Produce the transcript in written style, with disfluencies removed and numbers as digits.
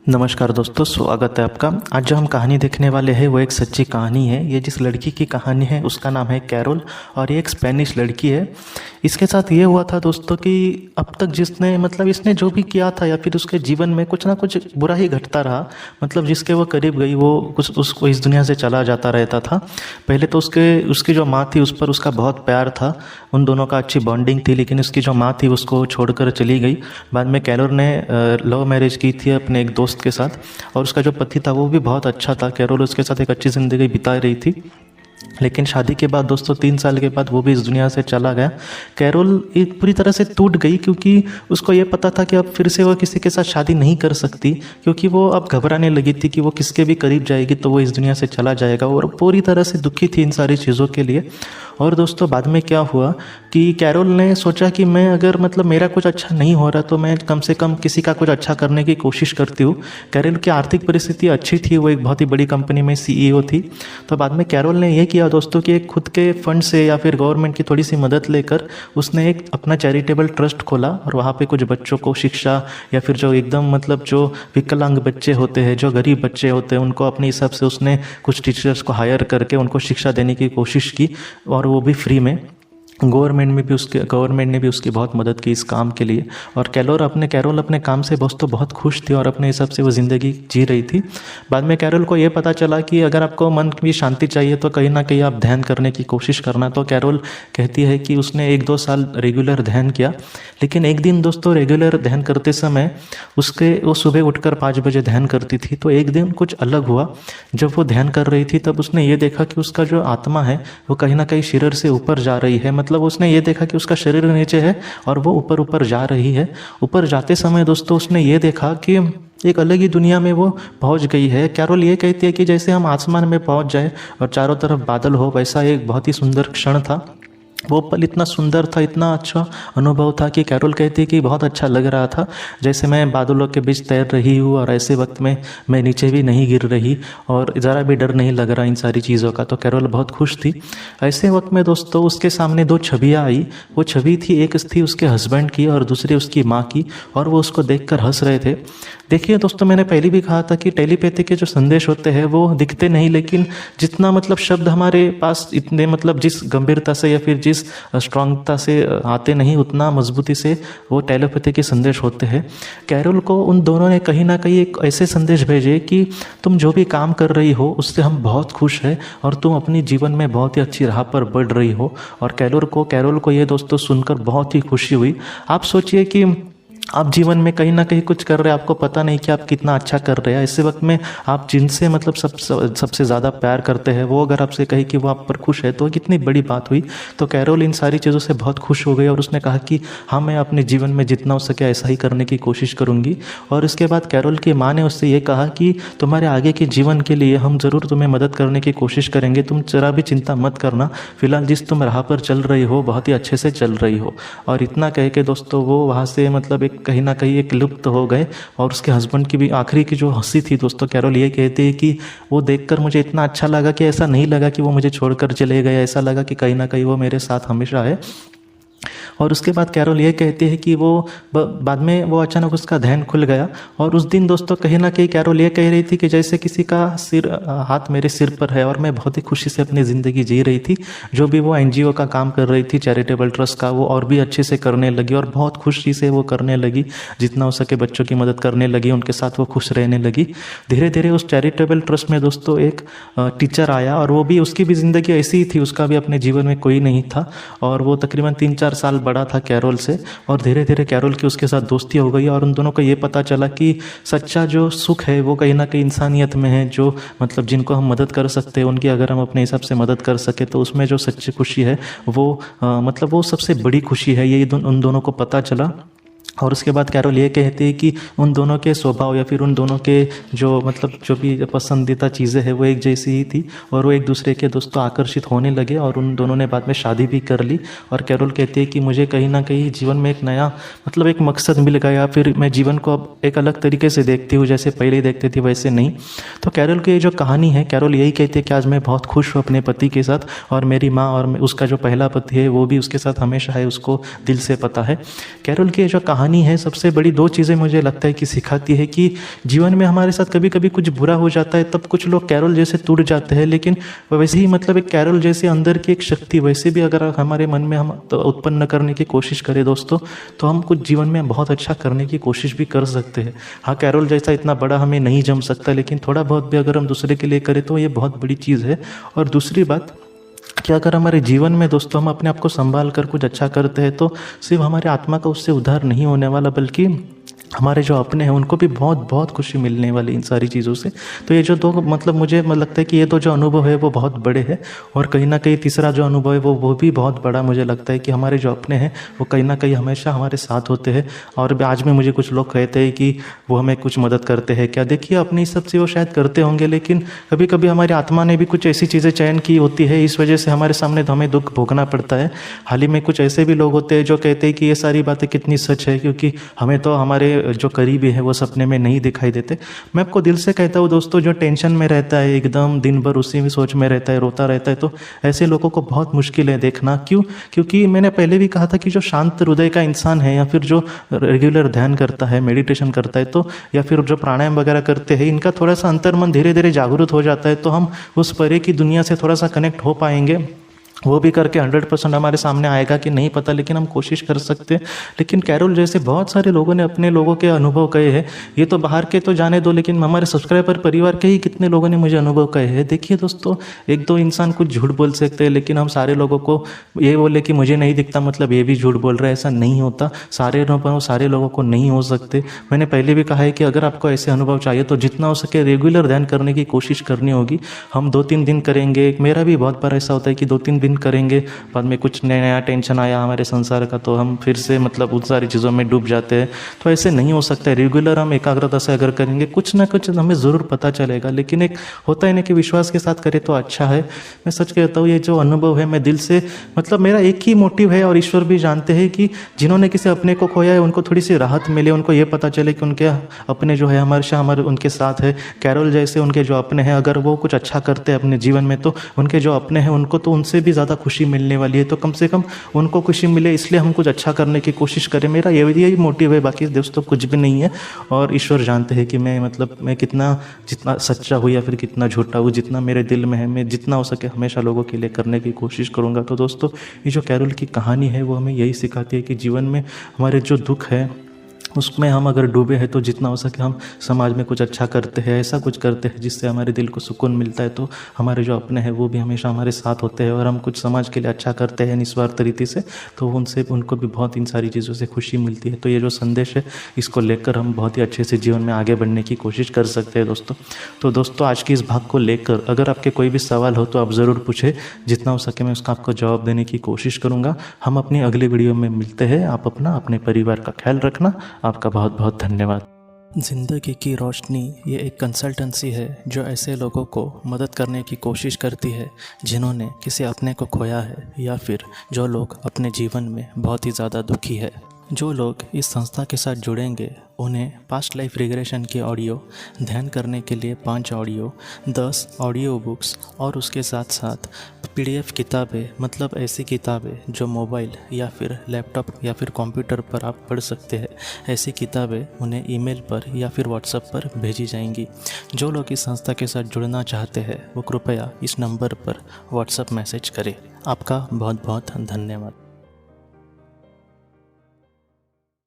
नमस्कार दोस्तों, स्वागत है आपका। आज जो हम कहानी देखने वाले हैं वो एक सच्ची कहानी है। ये जिस लड़की की कहानी है उसका नाम है कैरोल और ये एक स्पेनिश लड़की है। इसके साथ ये हुआ था दोस्तों कि अब तक जिसने इसने जो भी किया था या फिर उसके जीवन में कुछ ना कुछ बुरा ही घटता रहा। जिसके वो करीब गई वो कुछ उसको इस दुनिया से चला जाता रहता था। पहले तो उसकी जो माँ थी उस पर उसका बहुत प्यार था, उन दोनों का अच्छी बॉन्डिंग थी, लेकिन उसकी जो माँ थी उसको छोड़कर चली गई। बाद में कैरोल ने लव मैरिज की थी अपने एक दोस्त के साथ और उसका जो पति था वो भी बहुत अच्छा था। कैरोल उसके साथ एक अच्छी ज़िंदगी बिता रही थी, लेकिन शादी के बाद दोस्तों 3 साल के बाद वो भी इस दुनिया से चला गया। कैरोल एक पूरी तरह से टूट गई क्योंकि उसको ये पता था कि अब फिर से वो किसी के साथ शादी नहीं कर सकती, क्योंकि वो अब घबराने लगी थी कि वो किसके भी करीब जाएगी तो वो इस दुनिया से चला जाएगा और पूरी तरह से दुखी थी इन सारी चीज़ों के लिए। और दोस्तों बाद में क्या हुआ कि कैरोल ने सोचा कि मैं अगर मेरा कुछ अच्छा नहीं हो रहा तो मैं कम से कम किसी का कुछ अच्छा करने की कोशिश करती हूँ। कैरोल की आर्थिक परिस्थिति अच्छी थी, वो एक बहुत ही बड़ी कंपनी में CEO थी। तो बाद में कैरोल ने यह किया दोस्तों कि एक खुद के फंड से या फिर गवर्नमेंट की थोड़ी सी मदद लेकर उसने एक अपना चैरिटेबल ट्रस्ट खोला और वहाँ पे कुछ बच्चों को शिक्षा या फिर जो एकदम जो विकलांग बच्चे होते हैं, जो गरीब बच्चे होते हैं, उनको अपने हिसाब से उसने कुछ टीचर्स को हायर करके उनको शिक्षा देने की कोशिश की और वो भी फ्री में। गवर्नमेंट ने भी उसकी बहुत मदद की इस काम के लिए। और कैरोल अपने काम से दोस्तों बहुत खुश थी और अपने हिसाब से वो ज़िंदगी जी रही थी। बाद में कैरोल को ये पता चला कि अगर आपको मन की शांति चाहिए तो कहीं ना कहीं आप ध्यान करने की कोशिश करना। तो कैरोल कहती है कि उसने 1-2 साल रेगुलर ध्यान किया, लेकिन एक दिन दोस्तों रेगुलर ध्यान करते समय वो सुबह उठकर 5 बजे ध्यान करती थी। तो एक दिन कुछ अलग हुआ। जब वो ध्यान कर रही थी तब उसने ये देखा कि उसका जो आत्मा है वो कहीं ना कहीं शरीर से ऊपर जा रही है। उसने ये देखा कि उसका शरीर नीचे है और वो ऊपर ऊपर जा रही है। ऊपर जाते समय दोस्तों उसने ये देखा कि एक अलग ही दुनिया में वो पहुंच गई है। कैरोल ये कहती है कि जैसे हम आसमान में पहुंच जाए और चारों तरफ बादल हो, वैसा एक बहुत ही सुंदर क्षण था। वो पल इतना सुंदर था, इतना अच्छा अनुभव था कि कैरोल कहती है कि बहुत अच्छा लग रहा था, जैसे मैं बादलों के बीच तैर रही हूँ और ऐसे वक्त में मैं नीचे भी नहीं गिर रही और ज़रा भी डर नहीं लग रहा इन सारी चीज़ों का। तो कैरोल बहुत खुश थी। ऐसे वक्त में दोस्तों उसके सामने 2 छवियाँ आई। वो छवि थी, एक थी उसके हस्बैंड की और दूसरी उसकी माँ की, और वो उसको देखकर हंस रहे थे। देखिए दोस्तों, मैंने पहले भी कहा था कि टेलीपैथी के जो संदेश होते हैं वो दिखते नहीं, लेकिन जितना शब्द हमारे पास इतने जिस गंभीरता से या फिर जिस स्ट्रांगता से आते नहीं, उतना मजबूती से वो टेलीपैथी के संदेश होते हैं। कैरोल को उन दोनों ने कहीं ना कहीं एक ऐसे संदेश भेजे कि तुम जो भी काम कर रही हो उससे हम बहुत खुश हैं और तुम अपनी जीवन में बहुत ही अच्छी राह पर बढ़ रही हो। और कैरोल को ये दोस्तों सुनकर बहुत ही खुशी हुई। आप सोचिए कि आप जीवन में कहीं ना कहीं कुछ कर रहे हैं, आपको पता नहीं कि आप कितना अच्छा कर रहे हैं। ऐसे वक्त में आप जिनसे सबसे ज़्यादा प्यार करते हैं वो अगर आपसे कहे कि वो आप पर खुश है तो कितनी बड़ी बात हुई। तो कैरोल इन सारी चीज़ों से बहुत खुश हो गई और उसने कहा कि हाँ, मैं अपने जीवन में जितना हो सके ऐसा ही करने की कोशिश करूँगी। और इसके बाद कैरोल की माँ ने उससे ये कहा कि तुम्हारे आगे के जीवन के लिए हम ज़रूर तुम्हें मदद करने की कोशिश करेंगे, तुम जरा भी चिंता मत करना, फिलहाल जिस तुम राह पर चल रही हो बहुत ही अच्छे से चल रही हो। और इतना कह के दोस्तों वो वहाँ से कहीं ना कहीं एक लुप्त हो गए। और उसके हस्बैंड की भी आखिरी की जो हंसी थी दोस्तों, कैरोल ये कहती है कि वो देखकर मुझे इतना अच्छा लगा कि ऐसा नहीं लगा कि वो मुझे छोड़कर चले गए, ऐसा लगा कि कहीं ना कहीं वो मेरे साथ हमेशा है। और उसके बाद कैरोल ये कहती है कि वो बाद में वो अचानक उसका ध्यान खुल गया। और उस दिन दोस्तों कहीं ना कहीं कैरोल ये कह रही थी कि जैसे किसी का हाथ मेरे सिर पर है और मैं बहुत ही खुशी से अपनी ज़िंदगी जी रही थी। जो भी वो NGO का काम कर रही थी, चैरिटेबल ट्रस्ट का, वो और भी अच्छे से करने लगी और बहुत खुशी से वो करने लगी। जितना हो सके बच्चों की मदद करने लगी, उनके साथ वो खुश रहने लगी। धीरे धीरे उस चैरिटेबल ट्रस्ट में दोस्तों एक टीचर आया और वो भी, उसकी भी ज़िंदगी ऐसी ही थी, उसका भी अपने जीवन में कोई नहीं था और वो तकरीबन 3-4 साल बड़ा था कैरोल से। और धीरे धीरे कैरोल की उसके साथ दोस्ती हो गई और उन दोनों को ये पता चला कि सच्चा जो सुख है वो कहीं ना कहीं इंसानियत में है। जो जिनको हम मदद कर सकते हैं उनकी अगर हम अपने हिसाब से मदद कर सके तो उसमें जो सच्ची खुशी है वो वो सबसे बड़ी खुशी है, ये उन दोनों को पता चला। और उसके बाद कैरोल ये कहती है कि उन दोनों के स्वभाव या फिर उन दोनों के जो जो भी पसंदीदा चीज़ें हैं वो एक जैसी ही थी और वो एक दूसरे के दोस्तों आकर्षित होने लगे और उन दोनों ने बाद में शादी भी कर ली। और कैरोल कहती है कि मुझे कहीं ना कहीं जीवन में एक नया एक मकसद मिल गया, फिर मैं जीवन को अब एक अलग तरीके से देखती हूँ, जैसे पहले देखती थी वैसे नहीं। तो कैरोल की जो कहानी है, कैरोल यही कहती है कि आज मैं बहुत खुश हूँ अपने पति के साथ और मेरी माँ और उसका जो पहला पति है वो भी उसके साथ हमेशा है, उसको दिल से पता है। कैरोल की जो कहानी कहानी है सबसे बड़ी दो चीज़ें मुझे लगता है कि सिखाती है कि जीवन में हमारे साथ कभी कभी कुछ बुरा हो जाता है, तब कुछ लोग कैरोल जैसे टूट जाते हैं, लेकिन वैसे ही मतलब एक कैरोल जैसे अंदर की एक शक्ति वैसे भी अगर हमारे मन में हम तो उत्पन्न करने की कोशिश करें दोस्तों, तो हम कुछ जीवन में बहुत अच्छा करने की कोशिश भी कर सकते हैं। हाँ, कैरोल जैसा इतना बड़ा हमें नहीं जम सकता, लेकिन थोड़ा बहुत भी अगर हम दूसरे के लिए करें तो ये बहुत बड़ी चीज़ है। और दूसरी बात कि अगर हमारे जीवन में दोस्तों हम अपने आप को संभाल कर कुछ अच्छा करते हैं तो सिर्फ हमारे आत्मा का उससे उद्धार नहीं होने वाला, बल्कि हमारे जो अपने हैं उनको भी बहुत बहुत खुशी मिलने वाली इन सारी चीज़ों से। तो ये जो दो मतलब मुझे लगता है कि ये दो जो अनुभव है वो बहुत बड़े हैं। और कहीं ना कहीं तीसरा जो अनुभव है वो भी बहुत बड़ा मुझे लगता है कि हमारे जो अपने हैं वो कहीं ना कहीं हमेशा हमारे साथ होते हैं। और आज में मुझे कुछ लोग कहते हैं कि वो हमें कुछ मदद करते हैं क्या, देखिए अपनी सब से वो शायद करते होंगे, लेकिन कभी कभी हमारी आत्मा ने भी कुछ ऐसी चीज़ें चयन की होती है, इस वजह से हमारे सामने तो हमें दुख भोगना पड़ता है। हाल ही में कुछ ऐसे भी लोग होते हैं जो कहते हैं कि ये सारी बातें कितनी सच है, क्योंकि हमें तो हमारे जो करीबी है वो सपने में नहीं दिखाई देते। मैं आपको दिल से कहता हूँ दोस्तों, जो टेंशन में रहता है एकदम दिन भर उसी में सोच में रहता है, रोता रहता है, तो ऐसे लोगों को बहुत मुश्किल है देखना। क्यों? क्योंकि मैंने पहले भी कहा था कि जो शांत हृदय का इंसान है या फिर जो रेगुलर ध्यान करता है, मेडिटेशन करता है, तो या फिर जो प्राणायाम वगैरह करते हैं, इनका थोड़ा सा अंतर्मन धीरे धीरे जागरूक हो जाता है, तो हम उस परे की दुनिया से थोड़ा सा कनेक्ट हो पाएंगे। वो भी करके 100% हमारे सामने आएगा कि नहीं पता, लेकिन हम कोशिश कर सकते हैं। लेकिन कैरोल जैसे बहुत सारे लोगों ने अपने लोगों के अनुभव कहे हैं, ये तो बाहर के तो जाने दो, लेकिन हमारे सब्सक्राइबर परिवार के ही कितने लोगों ने मुझे अनुभव कहे हैं। देखिए दोस्तों, एक दो इंसान कुछ झूठ बोल सकते हैं, लेकिन हम सारे लोगों को ये बोले कि मुझे नहीं दिखता मतलब ये भी झूठ बोल रहा है, ऐसा नहीं होता। सारे अनुभव सारे लोगों को नहीं हो सकते। मैंने पहले भी कहा है कि अगर आपको ऐसे अनुभव चाहिए तो जितना हो सके रेगुलर ध्यान करने की कोशिश करनी होगी। हम 2-3 दिन करेंगे, मेरा भी बहुत बार ऐसा होता है कि 2-3 दिन करेंगे, बाद में कुछ नया टेंशन आया हमारे संसार का, तो हम फिर से मतलब उन सारी चीज़ों में डूब जाते हैं। तो ऐसे नहीं हो सकता है। रेगुलर हम एकाग्रता से अगर करेंगे कुछ ना कुछ हमें ज़रूर पता चलेगा, लेकिन एक होता है ना कि विश्वास के साथ करें तो अच्छा है। मैं सच कहता हूँ, ये जो अनुभव है मैं दिल से मतलब मेरा एक ही मोटिव है, और ईश्वर भी जानते हैं कि जिन्होंने किसी अपने को खोया है उनको थोड़ी सी राहत मिले, उनको ये पता चले कि उनके अपने जो है हमारे उनके साथ है। कैरोल जैसे उनके जो अपने हैं, अगर वो कुछ अच्छा करते हैं अपने जीवन में, तो उनके जो अपने हैं उनको तो उनसे भी ज़्यादा खुशी मिलने वाली है। तो कम से कम उनको खुशी मिले, इसलिए हम कुछ अच्छा करने की कोशिश करें। मेरा यही मोटिव है, बाकी दोस्तों कुछ भी नहीं है। और ईश्वर जानते हैं कि मैं कितना जितना सच्चा हूँ या फिर कितना झूठा हूँ, जितना मेरे दिल में है मैं जितना हो सके हमेशा लोगों के लिए करने की कोशिश करूँगा। तो दोस्तों, ये जो कैरोल की कहानी है वो हमें यही सिखाती है कि जीवन में हमारे जो दुख है उसमें हम अगर डूबे हैं तो जितना हो सके हम समाज में कुछ अच्छा करते हैं, ऐसा कुछ करते हैं जिससे हमारे दिल को सुकून मिलता है, तो हमारे जो अपने हैं वो भी हमेशा हमारे साथ होते हैं। और हम कुछ समाज के लिए अच्छा करते हैं निस्वार्थ रीति से, तो उनको भी बहुत इन सारी चीज़ों से खुशी मिलती है। तो ये जो संदेश है इसको लेकर हम बहुत ही अच्छे से जीवन में आगे बढ़ने की कोशिश कर सकते हैं दोस्तों। तो दोस्तों, आज की इस भाग को लेकर अगर आपके कोई भी सवाल हो तो आप ज़रूर पूछें, जितना हो सके मैं उसका आपको जवाब देने की कोशिश करूँगा। हम अपनी अगली वीडियो में मिलते हैं। आप अपने परिवार का ख्याल रखना। आपका बहुत बहुत धन्यवाद। ज़िंदगी की रोशनी ये एक कंसल्टेंसी है जो ऐसे लोगों को मदद करने की कोशिश करती है जिन्होंने किसी अपने को खोया है, या फिर जो लोग अपने जीवन में बहुत ही ज़्यादा दुखी है। जो लोग इस संस्था के साथ जुड़ेंगे उन्हें पास्ट लाइफ रिग्रेशन के ऑडियो, ध्यान करने के लिए 5 ऑडियो, 10 ऑडियो बुक्स और उसके साथ साथ PDF किताबें, मतलब ऐसी किताबें जो मोबाइल या फिर लैपटॉप या फिर कंप्यूटर पर आप पढ़ सकते हैं, ऐसी किताबें उन्हें ईमेल पर या फिर व्हाट्सएप पर भेजी जाएंगी। जो लोग इस संस्था के साथ जुड़ना चाहते हैं वो कृपया इस नंबर पर व्हाट्सएप मैसेज करें। आपका बहुत बहुत धन्यवाद।